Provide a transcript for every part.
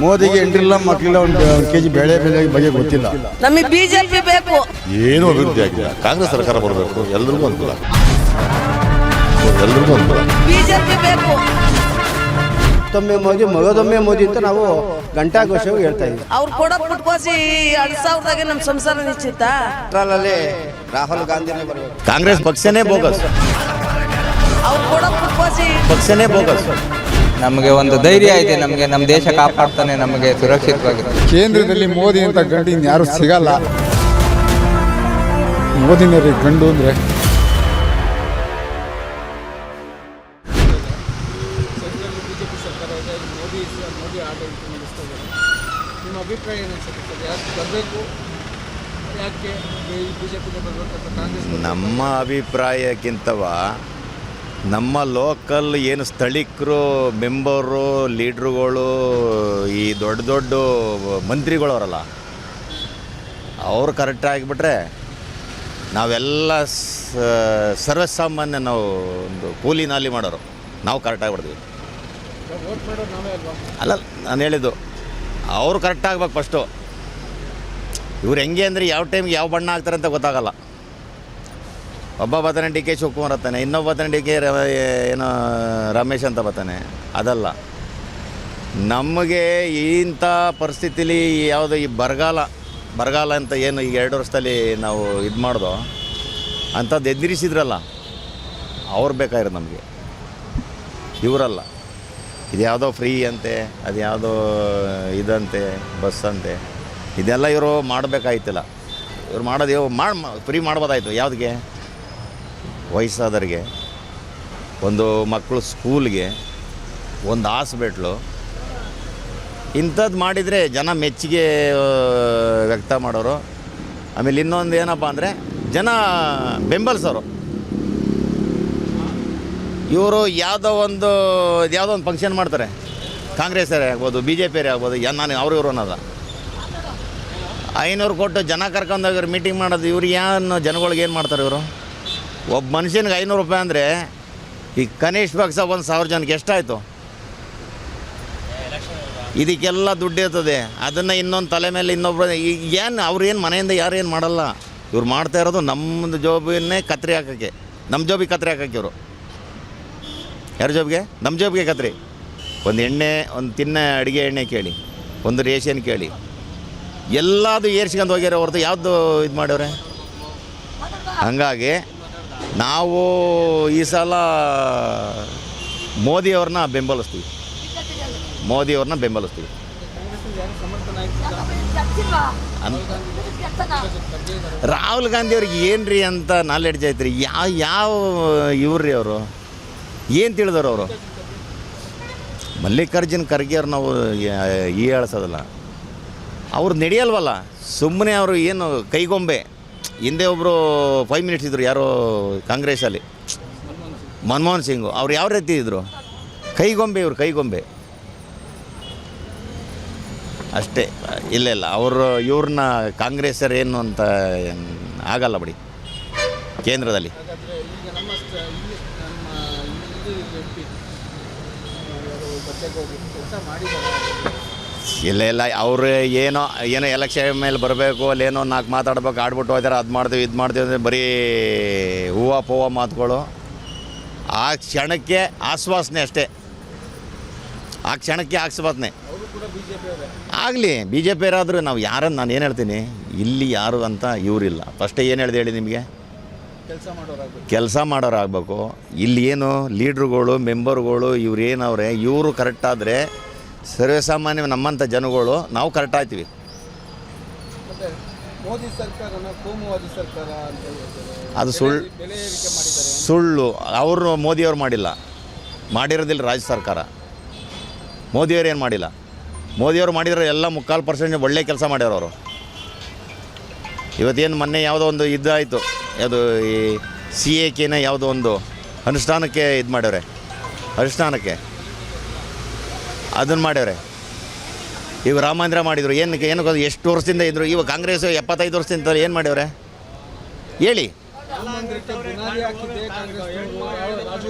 ಮೋದಿಗೆ ಎಂಟ್ರಿಲ್ಲ ಮಕ್ಕಳಿಲ್ಲ, ಒಂದು ಕೆಜಿ ಬೆಳೆ ಬಗ್ಗೆ ಗೊತ್ತಿಲ್ಲ. ನಮಗೆ ಬಿಜೆಪಿ ಬೇಕು. ಏನು ಅಭಿವೃದ್ಧಿ ಆಗಿಲ್ಲ. ಕಾಂಗ್ರೆಸ್ ಸರ್ಕಾರ ಬರಬೇಕು, ಎಲ್ರಿಗೂ ಅನುಕೂಲ, ಬಿಜೆಪಿ ಬೇಕು. ಮತ್ತೊಮ್ಮೆ ಮೋದಿ, ಮಗದೊಮ್ಮೆ ಮೋದಿ ಅಂತ ನಾವು ಗಂಟಾಘೋಷವಾಗಿ ಹೇಳ್ತಾ ಇದ್ದೀವಿ. ಅವ್ರು ಕೊಡೋ ಪುಟ್ಕೋಸಿ 2000ದಾಗೆ ನಮ್ಮ ಸಂಸಾರ ನಿಶ್ಚಿತ. ರಾಹುಲ್ ಗಾಂಧಿನೇ ಬರಬೇಕು. ಕಾಂಗ್ರೆಸ್ ಪಕ್ಷನೇ ಬೋಗಸ್, ಅವ್ರು ಕೊಡೋ ಪುಟ್ಕೋಸಿ ಪಕ್ಷನೇ ಬೋಗಸ್. ನಮಗೆ ಒಂದು ಧೈರ್ಯ ಇದೆ, ನಮಗೆ ನಮ್ಮ ದೇಶ ಕಾಪಾಡ್ತಾನೆ, ನಮಗೆ ಸುರಕ್ಷಿತವಾಗಿದೆ. ಕೇಂದ್ರದಲ್ಲಿ ಮೋದಿ ಅಂತ ಗಂಡು ಇನ್ಯಾರು ಸಿಗಲ್ಲ. ಮೋದಿನವ್ರಿಗೆ ಗಂಡು ಅಂದರೆ ನಮ್ಮ ಅಭಿಪ್ರಾಯಕ್ಕಿಂತವ ನಮ್ಮ ಲೋಕಲ್ ಏನು ಸ್ಥಳೀಕರು, ಮೆಂಬರು, ಲೀಡ್ರುಗಳು, ಈ ದೊಡ್ಡ ದೊಡ್ಡ ಮಂತ್ರಿಗಳವರಲ್ಲ, ಅವರು ಕರೆಕ್ಟ್ ಆಗಿಬಿಟ್ರೆ ನಾವೆಲ್ಲ ಸರ್ವಸಾಮಾನ್ಯ, ನಾವು ಒಂದು ಕೂಲಿ ನಾಲಿ ಮಾಡೋರು, ನಾವು ಕರೆಕ್ಟ್ ಆಗಿಬಿಡ್ತೀವಿ. ಅಲ್ಲ, ನಾನು ಹೇಳಿದ್ದು ಅವರು ಕರೆಕ್ಟ್ ಆಗ್ಬೇಕು ಫಸ್ಟು. ಇವ್ರು ಹೆಂಗೆ ಅಂದರೆ ಯಾವ ಟೈಮ್ಗೆ ಯಾವ ಬಣ್ಣ ಹಾಕ್ತಾರೆ ಅಂತ ಗೊತ್ತಾಗಲ್ಲ. ಒಬ್ಬ ಬರ್ತಾನೆ ಡಿ ಕೆ ಶಿವಕುಮಾರ್ ಬರ್ತಾನೆ, ಇನ್ನೊಬ್ಬ ಬರ್ತಾನೆ ಡಿ ಕೆ ಏನೋ ರಮೇಶ್ ಅಂತ ಬರ್ತಾನೆ. ಅದಲ್ಲ, ನಮಗೆ ಇಂಥ ಪರಿಸ್ಥಿತಿಲಿ ಯಾವುದು ಈ ಬರಗಾಲ ಅಂತ ಏನು ಈಗ 2 ವರ್ಷದಲ್ಲಿ ನಾವು ಇದು ಮಾಡ್ದೋ ಅಂಥದ್ದು ಎದುರಿಸಿದ್ರಲ್ಲ, ಅವ್ರು ಬೇಕಾಗಿರೋದು ನಮಗೆ, ಇವರಲ್ಲ. ಇದು ಯಾವುದೋ ಫ್ರೀ ಅಂತೆ, ಅದು ಯಾವುದೋ ಇದಂತೆ, ಬಸ್ ಅಂತೆ, ಇದೆಲ್ಲ ಇವರು ಮಾಡಬೇಕಾಯ್ತಿಲ್ಲ. ಇವ್ರು ಮಾಡೋದು ಫ್ರೀ ಮಾಡ್ಬೋದಾಯಿತು. ಯಾವುದಕ್ಕೆ? ವಯಸ್ಸಾದವ್ರಿಗೆ, ಒಂದು ಮಕ್ಕಳು ಸ್ಕೂಲ್ಗೆ, ಒಂದು ಹಾಸ್ಪಿಟ್ಲು, ಇಂಥದ್ದು ಮಾಡಿದರೆ ಜನ ಮೆಚ್ಚುಗೆ ವ್ಯಕ್ತ ಮಾಡೋರು. ಆಮೇಲೆ ಇನ್ನೊಂದು ಏನಪ್ಪ ಅಂದರೆ ಜನ ಬೆಂಬಲಿಸೋರು. ಇವರು ಯಾವುದೋ ಒಂದು ಫಂಕ್ಷನ್ ಮಾಡ್ತಾರೆ, ಕಾಂಗ್ರೆಸ್ಸರೇ ಆಗ್ಬೋದು, ಬಿ ಜೆ ಪಿಯರೇ ಆಗ್ಬೋದು, ನಾನು ಇವರು ಅನ್ನೋದ 500 ಕೊಟ್ಟು ಜನ ಕರ್ಕೊಂಡೋಗಿರು ಮೀಟಿಂಗ್ ಮಾಡೋದು. ಇವ್ರು ಏನು ಜನಗಳಿಗೆ ಏನು ಮಾಡ್ತಾರೆ ಇವರು? ಒಬ್ಬ ಮನುಷ್ಯನಿಗೆ 500 ರೂಪಾಯಿ ಅಂದರೆ ಈಗ ಕನಿಷ್ಠ ಪಕ್ಷ 1000 ಜನಕ್ಕೆ ಎಷ್ಟಾಯಿತು? ಇದಕ್ಕೆಲ್ಲ ದುಡ್ಡು ಇರ್ತದೆ. ಅದನ್ನು ಇನ್ನೊಂದು ತಲೆ ಮೇಲೆ ಇನ್ನೊಬ್ಬರು ಏನು ಅವ್ರೇನು ಮನೆಯಿಂದ ಯಾರು ಏನು ಮಾಡಲ್ಲ. ಇವ್ರು ಮಾಡ್ತಾ ಇರೋದು ನಮ್ಮದು ಜೋಬಿನೇ ಕತ್ರಿ ಹಾಕೋಕ್ಕೆ, ನಮ್ಮ ಜೋಬಿಗೆ ಕತ್ರಿ ಹಾಕೋಕ್ಕೆ ಇವರು. ಯಾರ ಜೋಬಿಗೆ? ನಮ್ಮ ಜೋಬಿಗೆ ಕತ್ರಿ. ಒಂದು ಎಣ್ಣೆ, ಒಂದು ಅಡುಗೆ ಎಣ್ಣೆ ಕೇಳಿ, ಒಂದು ರೇಷನ್ ಕೇಳಿ, ಎಲ್ಲದು ಏರ್ಸ್ಕೊಂಡು ಹೋಗ್ಯಾರ ಹೊರತು ಯಾವುದು ಇದು ಮಾಡ್ಯವ್ರೆ. ಹಂಗಾಗಿ ನಾವು ಈ ಸಲ ಮೋದಿಯವ್ರನ್ನ ಬೆಂಬಲಿಸ್ತೀವಿ. ರಾಹುಲ್ ಗಾಂಧಿ ಅವ್ರಿಗೆ ಏನು ರೀ ಅಂತ ನಾಲೆಡ್ಜ್ ಐತ್ರಿ? ಯಾವ ಇವ್ರಿ ಅವರು ಏನು ತಿಳಿದವ್ರು ಅವರು? ಮಲ್ಲಿಕಾರ್ಜುನ್ ಖರ್ಗೆ ಅವ್ರು ನಾವು ಹೇಳ್ಸೋದಲ್ಲ, ಅವ್ರು ನಡೆಯಲ್ವಲ್ಲ. ಸುಮ್ಮನೆ ಅವರು ಏನು ಕೈಗೊಂಬೆ. ಹಿಂದೆ ಒಬ್ಬರು 5 ಮಿನಿಟ್ಸ್ ಇದ್ದರು, ಯಾರೋ ಕಾಂಗ್ರೆಸ್ಸಲ್ಲಿ, ಮನಮೋಹನ್ ಸಿಂಗು. ಅವ್ರು ಯಾವ ರೀತಿ ಇದ್ದರು? ಕೈಗೊಂಬೆ. ಇವರು ಕೈಗೊಂಬೆ ಅಷ್ಟೇ. ಇಲ್ಲ ಅವರು ಇವ್ರನ್ನ ಕಾಂಗ್ರೆಸ್ಸರು ಏನು ಅಂತ ಆಗಲ್ಲ ಬಿಡಿ ಕೇಂದ್ರದಲ್ಲಿ. ಇಲ್ಲ ಅವರು ಏನೋ ಎಲೆಕ್ಷನ್ ಮೇಲೆ ಬರಬೇಕು, ಅಲ್ಲೇನೋ 4 ಮಾತಾಡ್ಬೇಕು, ಆಡ್ಬಿಟ್ಟು ಹೋಗ್ತಾರೆ, ಅದು ಮಾಡ್ತೀವಿ ಇದು ಮಾಡ್ತೀವಿ ಅಂದರೆ ಬರೀ ಹೂವು ಮಾತುಗಳು. ಆ ಕ್ಷಣಕ್ಕೆ ಆಶ್ವಾಸನೆ ಅಷ್ಟೇ, ಆ ಕ್ಷಣಕ್ಕೆ ಆಶ್ವಾಸನೆ ಆಗಲಿ. ಬಿ ಜೆ ಪಿಯರಾದರೂ ನಾವು ಯಾರನ್ನು, ನಾನು ಏನು ಹೇಳ್ತೀನಿ, ಇಲ್ಲಿ ಯಾರು ಅಂತ ಇವರಿಲ್ಲ. ಫಸ್ಟೇ ಏನು ಹೇಳಿದೆ ಹೇಳಿ ನಿಮಗೆ? ಕೆಲಸ ಮಾಡೋರಾಗಬೇಕು. ಇಲ್ಲಿ ಏನು ಲೀಡ್ರುಗಳು, ಮೆಂಬರ್ಗಳು, ಇವ್ರು ಏನವ್ರೆ, ಇವರು ಕರೆಕ್ಟಾದರೆ ಸರ್ವೇಸಾಮಾನ್ಯ ನಮ್ಮಂಥ ಜನಗಳು ನಾವು ಕರೆಕ್ಟ್ ಆಗ್ತೀವಿ. ಅದು ಸುಳ್ಳು. ಅವರು ಮೋದಿಯವ್ರು ಮಾಡಿರೋದಿಲ್ಲ ರಾಜ್ಯ ಸರ್ಕಾರ. ಮೋದಿಯವ್ರು ಏನು ಮಾಡಿಲ್ಲ. ಮೋದಿಯವರು ಮಾಡಿದ್ರೆ ಎಲ್ಲ 3/4% ಒಳ್ಳೆ ಕೆಲಸ ಮಾಡ್ಯಾರ ಅವರು. ಇವತ್ತೇನು ಮೊನ್ನೆ ಯಾವುದೋ ಒಂದು ಇದಾಯಿತು, ಯಾವುದು ಈ CAKನ ಯಾವುದೋ ಒಂದು ಅನುಷ್ಠಾನಕ್ಕೆ ಇದು ಮಾಡ್ಯವ್ರೆ, ಅನುಷ್ಠಾನಕ್ಕೆ ಅದನ್ನು ಮಾಡ್ಯವ್ರೆ. ಈಗ ರಾಮ ಮಂದಿರ ಮಾಡಿದರು. ಏನಕ್ಕೆ ಎಷ್ಟು ವರ್ಷದಿಂದ ಇದ್ದರು? ಇವಾಗ ಕಾಂಗ್ರೆಸ್ 75 ವರ್ಷದಿಂದ ಏನು ಮಾಡ್ಯವ್ರೆ ಹೇಳಿ?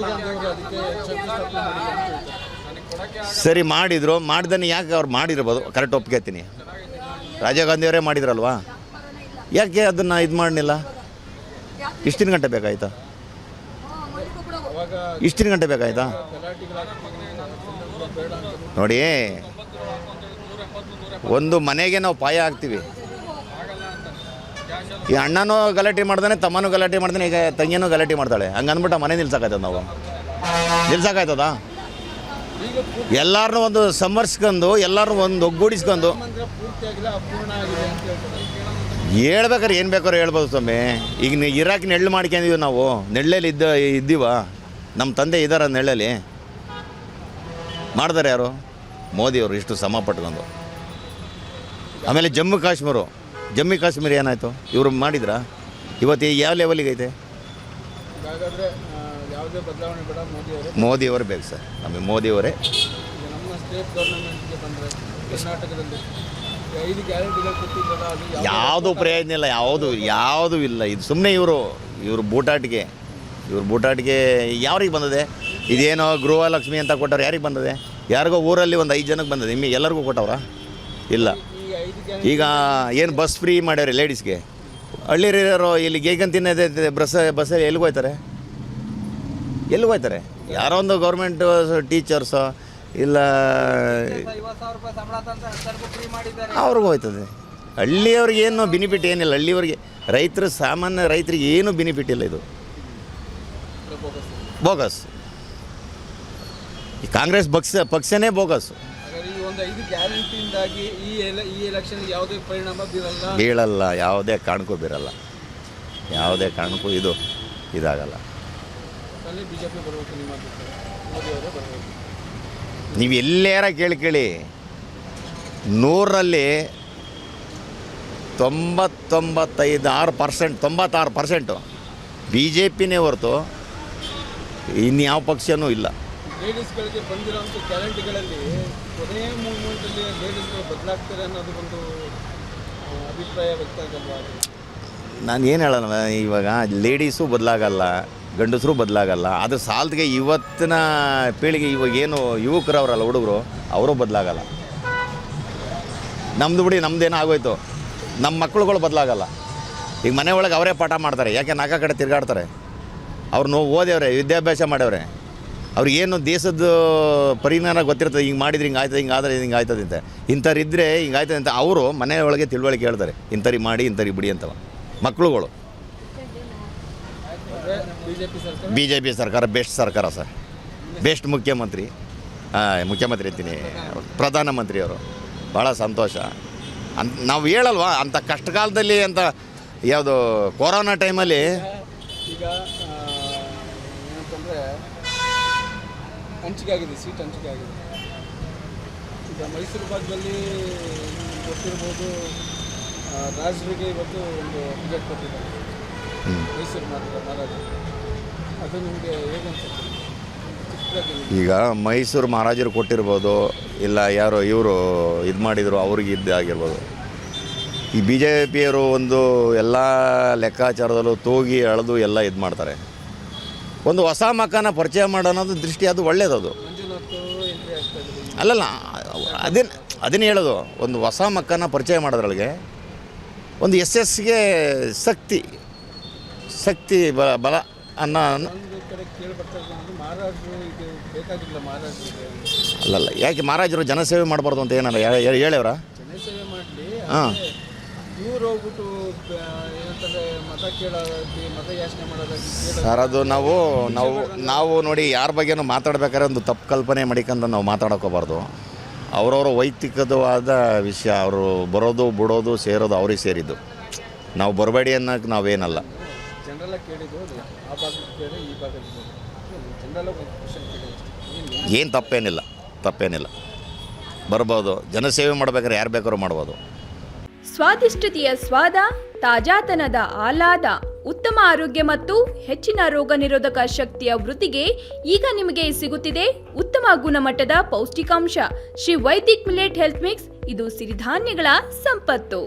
ಸರಿ ಮಾಡಿದರು, ಮಾಡ್ದನೆ ಯಾಕೆ ಅವ್ರು ಮಾಡಿರ್ಬೋದು, ಕರೆಕ್ಟ್ ಒಪ್ಕೊತೀನಿ. ರಾಜೀವ್ ಗಾಂಧಿಯವರೇ ಮಾಡಿದ್ರಲ್ವಾ, ಯಾಕೆ ಅದನ್ನು ಇದು ಮಾಡಲಿಲ್ಲ? ಇಷ್ಟಿನ ಗಂಟೆ ಬೇಕಾಯ್ತಾ? ಇಷ್ಟಿನ ಗಂಟೆ ಬೇಕಾಯ್ತಾ? ನೋಡಿ, ಒಂದು ಮನೆಗೆ ನಾವು ಪಾಯ ಹಾಕ್ತೀವಿ. ಈ ಅಣ್ಣನೂ ಗಲಾಟೆ ಮಾಡ್ದಾನೆ, ತಮ್ಮನೂ ಗಲಾಟೆ ಮಾಡ್ತಾನೆ, ಈಗ ತಂಗಿನೂ ಗಲಾಟೆ ಮಾಡ್ತಾಳೆ. ಹಂಗೆ ಅಂದ್ಬಿಟ್ಟು ಮನೆ ನಿಲ್ಸೋಕ್ಕಾಯ್ತದ? ನಾವು ನಿಲ್ಸೋಕ್ಕಾಯ್ತದ? ಎಲ್ಲರನ್ನೂ ಒಂದು ಸಮರ್ಸ್ಕೊಂಡು, ಎಲ್ಲರನ್ನೂ ಒಂದು ಒಗ್ಗೂಡಿಸ್ಕೊಂಡು ಹೇಳ್ಬೇಕಾರೆ ಏನು ಬೇಕಾದ್ರೂ ಹೇಳ್ಬೋದು ಸ್ವಾಮಿ. ಈಗ ಇರಾಕ್ ನೆಳ್ಳು ಮಾಡ್ಕೊಂಡಿದ್ದೀವಿ ನಾವು, ನೆಳ್ಳಲ್ಲಿ ಇದ್ದೀವ? ನಮ್ಮ ತಂದೆ ಇದ್ದಾರೆ ನೆಳ್ಳಲ್ಲಿ? ಮಾಡ್ತಾರೆ ಯಾರು? ಮೋದಿಯವರು ಇಷ್ಟು ಶ್ರಮ ಪಟ್ಕೊಂಡು. ಆಮೇಲೆ ಜಮ್ಮು ಕಾಶ್ಮೀರ ಏನಾಯಿತು? ಇವರು ಮಾಡಿದ್ರಾ? ಇವತ್ತು ಯಾವ ಲೆವೆಲಿಗೆ ಐತೆ? ಮೋದಿಯವರು ಬೇಕು ಸರ್, ನಮಗೆ ಮೋದಿಯವರೇ. ಯಾವುದು ಪ್ರಯೋಜನ ಇಲ್ಲ, ಯಾವುದೂ ಇಲ್ಲ. ಇದು ಸುಮ್ಮನೆ ಇವರು ಬೂಟಾಟಿಗೆ ಯಾರಿಗೆ ಬಂದದೆ? ಇದೇನೋ ಗೃಹಲಕ್ಷ್ಮಿ ಅಂತ ಕೊಟ್ಟವ್ರು, ಯಾರಿಗೆ ಬಂದದೆ? ಯಾರಿಗೋ ಊರಲ್ಲಿ ಒಂದು 5 ಜನಕ್ಕೆ ಬಂದದೆ, ನಿಮಗೆ ಎಲ್ಲರಿಗೂ ಕೊಟ್ಟವ್ರಾ? ಇಲ್ಲ. ಈಗ ಏನು ಬಸ್ ಫ್ರೀ ಮಾಡ್ಯಾರೆ ಲೇಡೀಸ್ಗೆ, ಹಳ್ಳಿರೋ ಇಲ್ಲಿ ಗೇಗನ್ ತಿನ್ನೋದೇ ಬಸ್ಸಲ್ಲಿ ಎಲ್ಲಿಗೆ ಹೋಗ್ತಾರೆ? ಯಾರೋ ಒಂದು ಗೌರ್ಮೆಂಟ್ ಟೀಚರ್ಸೋ ಇಲ್ಲ ಅವ್ರಿಗೂ ಹೋಯ್ತದೆ. ಹಳ್ಳಿಯವ್ರಿಗೆ ಏನು ಬೆನಿಫಿಟ್ ಏನಿಲ್ಲ. ಹಳ್ಳಿಯವ್ರಿಗೆ ಸಾಮಾನ್ಯ ರೈತರಿಗೆ ಏನು ಬೆನಿಫಿಟ್ ಇಲ್ಲ. ಇದು ಬೋಗಸ್. ಈ ಕಾಂಗ್ರೆಸ್ ಪಕ್ಷನೇ ಬೋಗಸ್. ಬೀಳಲ್ಲ, ಯಾವುದೇ ಕಾರಣಕ್ಕೂ ಬೀರಲ್ಲ, ಯಾವುದೇ ಕಾರಣಕ್ಕೂ ಇದಾಗಲ್ಲ. ನೀವು ಎಲ್ಲಾರ ಕೇಳಿ 100ರಲ್ಲಿ 96% BJPನೇ ಹೊರತು ಇನ್ಯಾವ ಪಕ್ಷನೂ ಇಲ್ಲ. ಲೇಡೀಸ್ಗಳಿಗೆ ಬಂದಿರೋಂಥ ಗ್ಯಾರಂಟಿಗಳಲ್ಲಿ ಕೊನೆಯ ಮೂಮೆಂಟಲ್ಲಿ ಲೇಡೀಸ್ಗಳು ಬದಲಾಗ್ತಾರೆ ಅನ್ನೋದು ಒಂದು ಅಭಿಪ್ರಾಯ ವ್ಯಕ್ತ ಆಗಲ್ವಾ? ನಾನು ಏನು ಹೇಳೋಣ, ಇವಾಗ ಲೇಡೀಸು ಬದಲಾಗಲ್ಲ, ಗಂಡಸರು ಬದಲಾಗಲ್ಲ. ಅದು ಸಾಲದಿಗೆ ಇವತ್ತಿನ ಪೀಳಿಗೆ ಇವಾಗೇನು ಯುವಕರು ಅವರಲ್ಲ, ಹುಡುಗರು, ಅವರು ಬದಲಾಗಲ್ಲ. ನಮ್ಮದೇನೋ ಆಗೋಯ್ತು, ನಮ್ಮ ಮಕ್ಕಳುಗಳು ಬದಲಾಗಲ್ಲ. ಈಗ ಮನೆ ಒಳಗೆ ಅವರೇ ಪಾಠ ಮಾಡ್ತಾರೆ. ಯಾಕೆ? ನಾಲ್ಕು ಕಡೆ ತಿರುಗಾಡ್ತಾರೆ. ಅವ್ರನ್ನ ಓದ್ಯವ್ರೆ, ವಿದ್ಯಾಭ್ಯಾಸ ಮಾಡ್ಯವ್ರೆ. ಅವ್ರಿಗೇನು ದೇಶದ ಪರಿಜ್ಞಾನ ಗೊತ್ತಿರ್ತದೆ. ಹಿಂಗೆ ಮಾಡಿದ್ರೆ ಹಿಂಗೆ ಆಯ್ತದೆ, ಹಿಂಗೆ ಆದರೆ ಹಿಂಗೆ ಆಯ್ತದೆ ಅಂತ. ಇಂಥವ್ರು ಇದ್ದರೆ ಹಿಂಗೆ ಆಯ್ತದೆ ಅಂತ ಅವರು ಮನೆ ಒಳಗೆ ತಿಳುವಳಿಕೆ ಹೇಳ್ತಾರೆ. ಇಂಥವ್ರಿಗೆ ಮಾಡಿ, ಇಂಥವ್ರಿಗೆ ಬಿಡಿ ಅಂತವ ಮಕ್ಕಳುಗಳು. BJP ಸರ್ಕಾರ ಬೆಸ್ಟ್ ಸರ್ಕಾರ ಸರ್, ಬೆಸ್ಟ್ ಮುಖ್ಯಮಂತ್ರಿ ಅಂತೀನಿ, ಪ್ರಧಾನಮಂತ್ರಿಯವರು. ಭಾಳ ಸಂತೋಷ. ನಾವು ಹೇಳಲ್ವಾ ಅಂಥ ಕಷ್ಟಕಾಲದಲ್ಲಿ ಅಂತ. ಯಾವುದು ಕೊರೋನಾ ಟೈಮಲ್ಲಿ ಈಗ ಏನಂತಂದರೆ ಹಂಚಿಕೆ ಆಗಿದೆ, ಸೀಟ್ ಹಂಚಿಕೆ ಆಗಿದೆ. ಈಗ ಮೈಸೂರು ಭಾಗದಲ್ಲಿ ಗೊತ್ತಿರ್ಬೋದು, ರಾಜರಿಗೆ ಇವತ್ತು ಒಂದು ಟಿಕೆಟ್ ಕೊಟ್ಟಿದ್ದಾರೆ, ಮೈಸೂರು ಮಹಾರಾಜ. ಅದು ನಿಮಗೆ ಹೇಗೆ ಅನ್ಸುತ್ತೆ? ಈಗ ಮೈಸೂರು ಮಹಾರಾಜರು ಕೊಟ್ಟಿರ್ಬೋದು, ಇಲ್ಲ ಯಾರೋ ಇವರು ಇದು ಮಾಡಿದರು, ಅವ್ರಿಗೆ ಆಗಿರ್ಬೋದು. ಈ BJPಯವರು ಒಂದು ಎಲ್ಲ ಲೆಕ್ಕಾಚಾರದಲ್ಲೂ ತೂಗಿ ಎಳೆದು ಎಲ್ಲ ಇದು ಮಾಡ್ತಾರೆ. ಒಂದು ಹೊಸ ಮಕ್ಕನ ಪರಿಚಯ ಮಾಡೋದು ದೃಷ್ಟಿ, ಅದು ಒಳ್ಳೆಯದು. ಅಲ್ಲಲ್ಲ, ಅದನ್ನೇ ಹೇಳೋದು. ಒಂದು ಹೊಸ ಮಕ್ಕನ ಪರಿಚಯ ಮಾಡೋದ್ರೊಳಗೆ ಒಂದು SSಗೆ ಶಕ್ತಿ ಬಲ ಅನ್ನೋ ಅಲ್ಲಲ್ಲ. ಯಾಕೆ ಮಹಾರಾಜರು ಜನಸೇವೆ ಮಾಡಬಾರ್ದು ಅಂತ ಏನಾರ ಹೇಳ್ಯವ್ರ? ಹಾಂ, ಇವ್ರು ಹೋಗ್ಬಿಟ್ಟು ಏನಂತಾರೆ ಮತ ಕೇಳೋದಾಗಲಿ, ಮತ ಯಾಚನೆ ಮಾಡೋದಾಗಲಿ ಸರ್, ಅದು ನಾವು ನೋಡಿ ಯಾರ ಬಗ್ಗೆನೂ ಮಾತಾಡ್ಬೇಕಾದ್ರೆ ಒಂದು ತಪ್ಪು ಕಲ್ಪನೆ ಮಾಡಿಕೊಂಡು ನಾವು ಮಾತಾಡೋಕೋಬಾರ್ದು. ಅವರವರ ವೈಯಕ್ತಿಕವಾದ ವಿಷಯ. ಅವರು ಬರೋದು ಬಿಡೋದು ಸೇರೋದು ಅವ್ರಿಗೆ ಸೇರಿದ್ದು. ನಾವು ಬರಬೇಡಿ ಅನ್ನೋಕ್ಕೆ ನಾವೇನಲ್ಲ. ಜನರಲ್ಲ ಕೇಳಿದ್ದು, ಆ ಭಾಗಕ್ಕೆ ಬೇರೆ, ಈ ಭಾಗಕ್ಕೆ ಬೇರೆ, ಜನರಲ್ಲ ಒಂದು ಕ್ವಶನ್ ಕೇಳಿದ್ದು. ಏನು ತಪ್ಪೇನಿಲ್ಲ, ಬರ್ಬೋದು. ಜನಸೇವೆ ಮಾಡ್ಬೇಕಾದ್ರೆ ಯಾರು ಬೇಕಾದ್ರೂ ಮಾಡ್ಬೋದು. ಸ್ವಾದಿಷ್ಟತೆಯ ಸ್ವಾದ, ತಾಜಾತನದ ಆಹ್ಲಾದ, ಉತ್ತಮ ಆರೋಗ್ಯ ಮತ್ತು ಹೆಚ್ಚಿನ ರೋಗ ನಿರೋಧಕ ಶಕ್ತಿಯ ವೃದ್ಧಿಗೆ ಈಗ ನಿಮಗೆ ಸಿಗುತ್ತಿದೆ ಉತ್ತಮ ಗುಣಮಟ್ಟದ ಪೌಷ್ಟಿಕಾಂಶ. Shri Vaidik millet health mix. ಇದು ಸಿರಿಧಾನ್ಯಗಳ ಸಂಪತ್ತು.